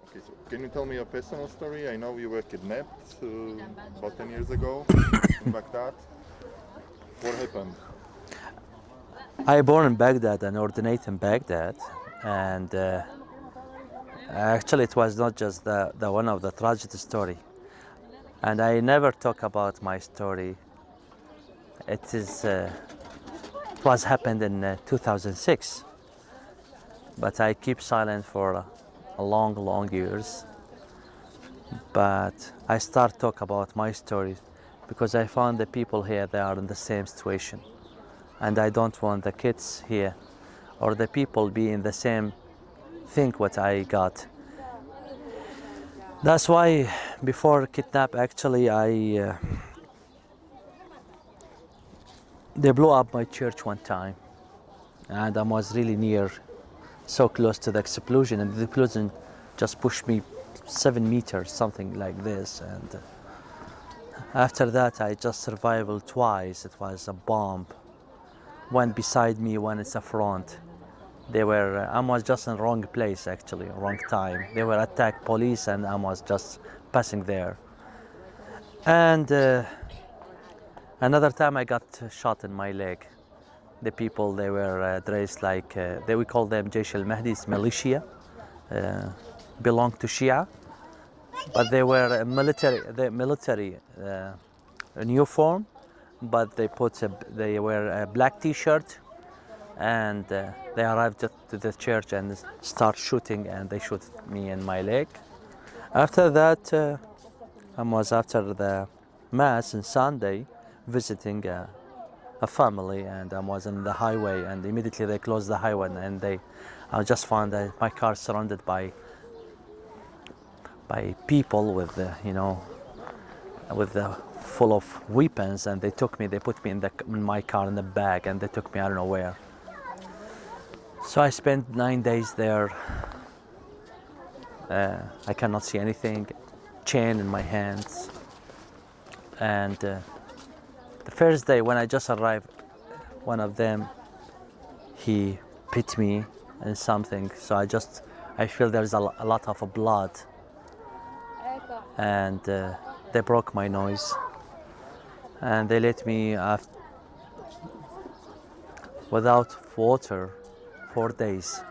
Okay, so can you tell me a personal story? I know you were kidnapped about 10 years ago in Baghdad. What happened? I born in Baghdad and ordinate in Baghdad, and actually it was not just the one of the tragic story. And I never talk about my story. It was happened in 2006, but I keep silent for a long years. But I start talk about my story because I found the people here they are in the same situation, and I don't want the kids here or the people be in the same thing what I got. That's why before kidnap actually they blew up my church one time, and I was really near, so close to the explosion, and the explosion just pushed me 7 meters, something like this. And after that I just survived twice. It was a bomb, one beside me, one is a front. They were I was just in the wrong place, actually wrong time. They were attacked police and I was just passing there. And another time I got shot in my leg. The people they were dressed like we call them Jaish al-Mahdi's militia, belong to Shia, but they were military uniform, but they wear a black T-shirt, and they arrived to the church and start shooting, and they shoot me in my leg. After that, I was after the mass on Sunday visiting a family, and I was on the highway, and immediately they closed the highway, and I just found that my car surrounded by people with with full of weapons, and they put me in my car in the bag, and they took me I don't know where. So I spent 9 days there. I cannot see anything, chain in my hands, and the first day when I just arrived, one of them he bit me and something, so I feel there's a lot of blood, and they broke my nose, and they let me without water 4 days,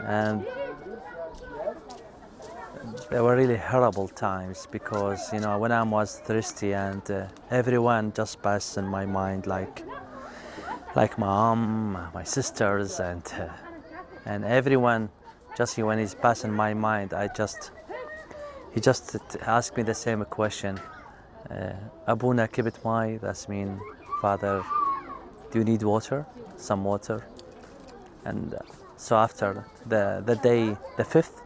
and they were really horrible times because when I was thirsty, and everyone just passed in my mind, like my mom, my sisters, and everyone just when he's passing my mind, he just asked me the same question. Abuna kibit mai, that mean, Father, do you need water? Some water. And so after the day, the fifth,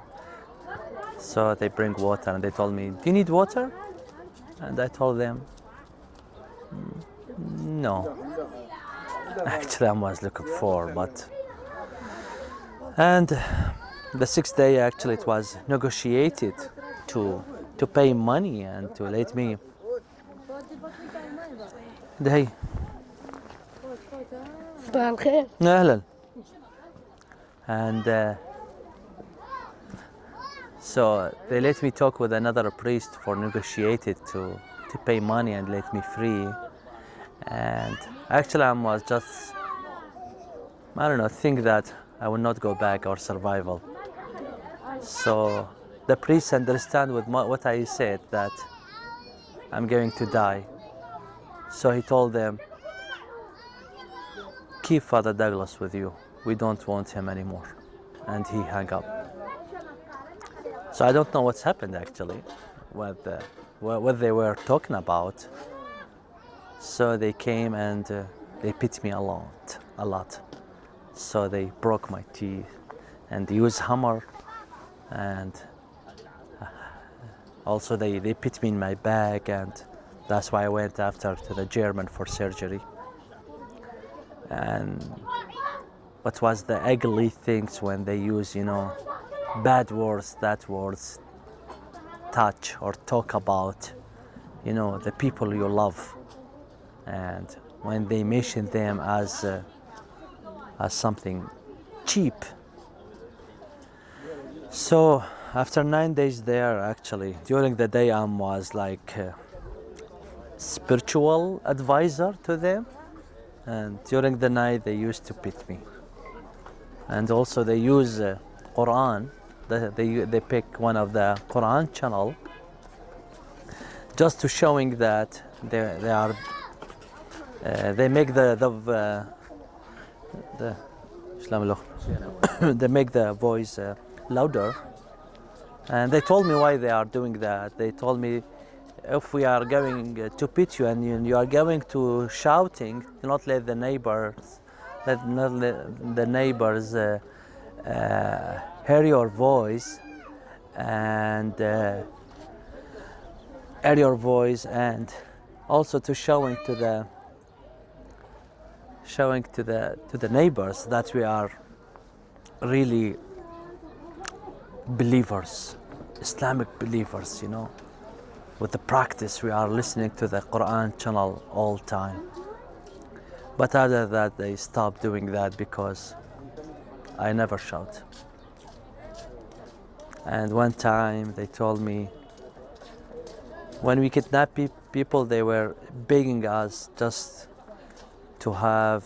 so they bring water, and they told me, do you need water? And I told them, no. Actually, I was looking for, but. And the sixth day, actually, it was negotiated to pay money and to let me. Hey. أهلا. And so they let me talk with another priest for negotiated to pay money and let me free. And actually I was just, I don't know, think that I will not go back or survival. So the priest understand with what I said, that I'm going to die. So he told them, keep Father Douglas with you. We don't want him anymore. And he hung up. So I don't know what's happened actually, what they were talking about. So they came and they beat me a lot. So they broke my teeth and they used hammer, and also they beat me in my back, and that's why I went after to the German for surgery. And what was the ugly things when they use, bad words, that words touch or talk about, the people you love, and when they mention them as something cheap. So after 9 days there, actually, during the day I was like spiritual advisor to them, and during the night they used to beat me. And also they use Quran. They pick one of the Quran channel just to showing that they are they make the they make the voice louder. And they told me why they are doing that. They told me, if we are going to beat you and you are going to shouting, do not let the neighbors hear your voice, and also to showing to the neighbors that we are really believers, Islamic believers, you know. With the practice, we are listening to the Quran channel all time. But after that, they stopped doing that because I never shout. And one time they told me, when we kidnap people, they were begging us just to have,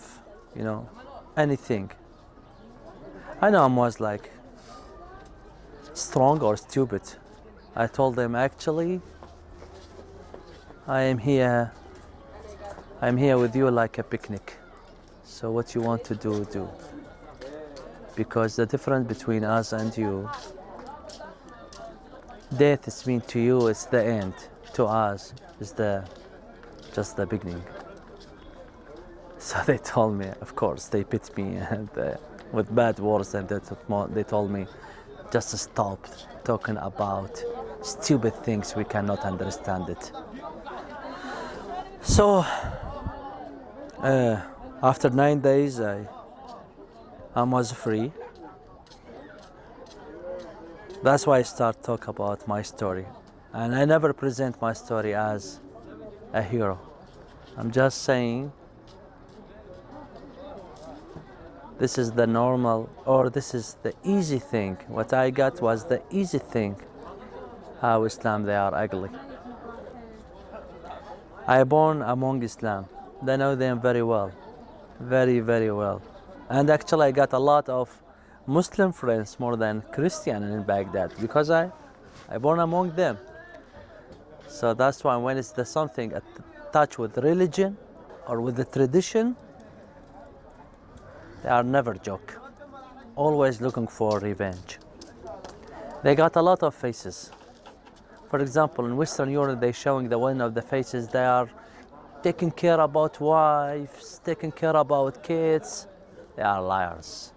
you know, anything. I know I was like strong or stupid. I told them, actually, I'm here with you like a picnic. So what you want to do. Because the difference between us and you, death is mean to you, it's the end. To us, it's just the beginning. So they told me, of course, they beat me and with bad words, and they told me, just stop talking about stupid things, we cannot understand it. So after 9 days I was free. That's why I start talk about my story, and I never present my story as a hero. I'm just saying this is the normal, or this is the easy thing. What I got was the easy thing. How Islam, they are ugly. I born among Islam. They know them very well, very, very well. And actually I got a lot of Muslim friends more than Christian in Baghdad, because I born among them. So that's why when it's something touch with religion or with the tradition, they are never joke, always looking for revenge. They got a lot of faces. For example, in Western Europe, they showing the one of the faces, they are taking care about wives, taking care about kids. They are liars.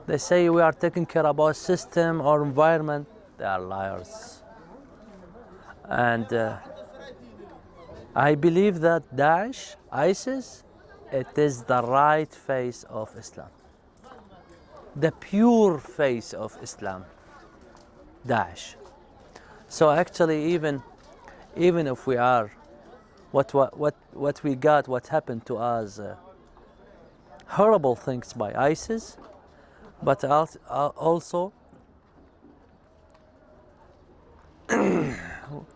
They say we are taking care about system or environment. They are liars. And I believe that Daesh, ISIS, it is the right face of Islam. The pure face of Islam, Daesh. So actually, even if we are, what we got, what happened to us, horrible things by ISIS, but also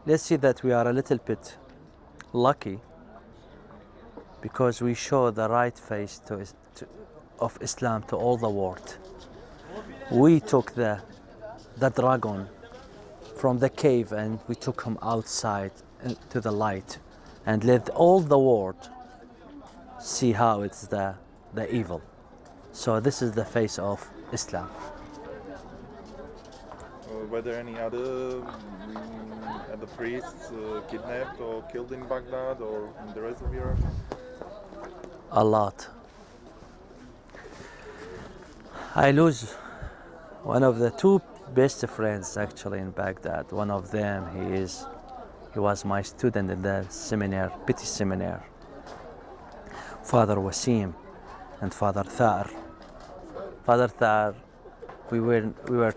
let's see that we are a little bit lucky, because we show the right face of Islam to all the world. We took the dragon from the cave and we took him outside to the light, and let all the world see how it's the evil. So this is the face of Islam. Were there any other priests kidnapped or killed in Baghdad or in the rest of Europe? A lot. I lose one of the two best friends actually in Baghdad. One of them, he was my student in the seminar, Petit Seminar. Father Wasim and Father Thar. Father Thar, we were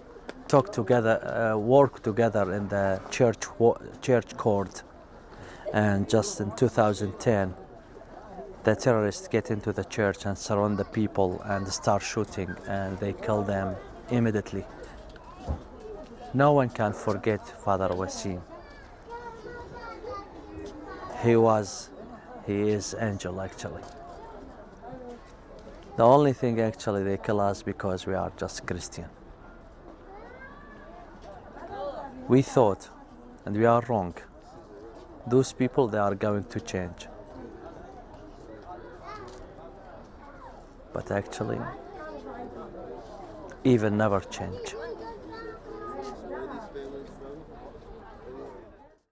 talk together, work together in the church court, and just in 2010, the terrorists get into the church and surround the people and start shooting, and they kill them immediately. No one can forget Father Wasim. He is angel actually. The only thing actually they kill us because we are just Christian. We thought, and we are wrong, those people they are going to change. But actually, even never change.